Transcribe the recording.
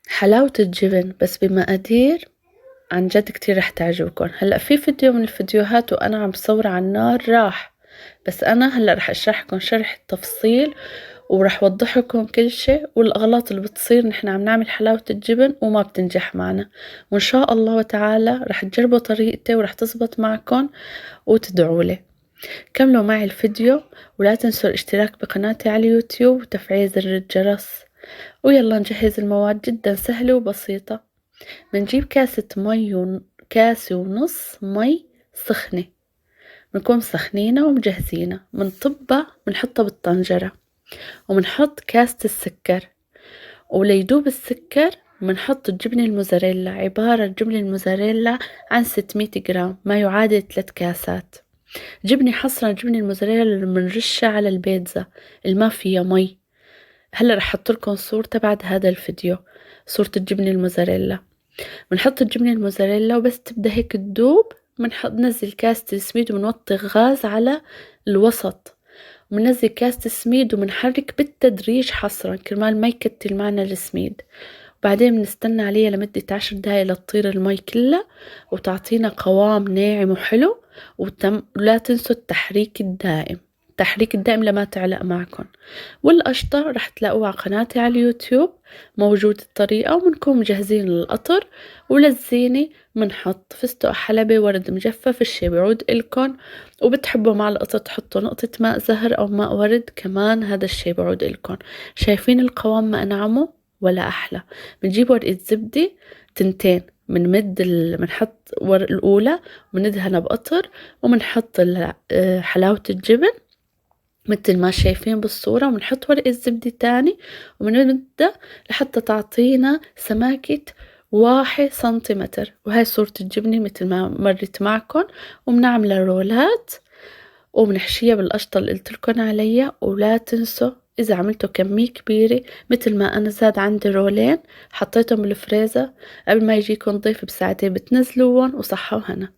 حلاوة الجبن بس بمقادير عن جد كتير رح تعجبكم. هلأ في فيديو من الفيديوهات وأنا عم بصور على النار راح، بس أنا هلأ رح أشرح لكم شرح التفصيل ورح وضح لكم كل شيء والأغلاط اللي بتصير نحن عم نعمل حلاوة الجبن وما بتنجح معنا. وإن شاء الله تعالى رح تجربوا طريقتي ورح تزبط معكم وتدعوا لي. كملوا معي الفيديو ولا تنسوا الاشتراك بقناتي على اليوتيوب وتفعيل زر الجرس. ويلا نجهز المواد جدا سهلة وبسيطة. بنجيب كاسة ونص مي سخنة، بنكون مسخنينها ومجهزينها، بنطبها بنحطها بالطنجرة وبنحط كاسة السكر، وليدوب السكر بنحط الجبنة الموزاريلا. عبارة الجبنة الموزاريلا عن 600 جرام، ما يعادل 3 كاسات. جبنة حصرا الجبنة الموزاريلا اللي بنرشها على البيتزا اللي ما فيها مي. هلا رح احط لكم صورة بعد هذا الفيديو، صورة الجبنة الموزاريلا. بنحط الجبنة الموزاريلا وبس تبدأ هيك تدوب ننزل كاسة السميد وبنوطي غاز على الوسط، وبننزل كاسة السميد وبنحرك بالتدريج حصرا كرمال ما يكتل معنا السميد. وبعدين بنستنى عليها لمدة 10 دقايق لتطير المي كلها وتعطينا قوام ناعم وحلو. ولا تنسوا التحريك الدائم، التحريك الدائم لما تعلق معكم. والقشطة رح تلاقوها على قناتي على اليوتيوب موجود الطريقة. وبنكون مجهزين القطر وللزينة بنحط فستق حلبي، ورد مجفف، الشي بعود إلكن، وبتحبوا مع القطر تحطوا نقطة ماء زهر أو ماء ورد كمان، هذا الشي بعود إلكن. شايفين القوام ما أنعمه ولا أحلى. بنجيب ورقة زبدة تنتين، بنحط ورق الأولى وبندهنها بقطر وبنحط حلاوة الجبن مثل ما شايفين بالصورة، وبنحط ورقة زبدة تاني وبنبدأ لحتى تعطينا سماكة 1 سنتيمتر. وهاي صورة الجبنة مثل ما مرت معكم. وبنعمل رولات وبنحشيها بالقشطة اللي قلتلكن عليها. ولا تنسوا إذا عملتوا كمية كبيرة مثل ما أنا زاد عندي رولين حطيتهم بالفريزر قبل ما يجيكم ضيف بساعتين بتنزلوهم وصحة وهنا.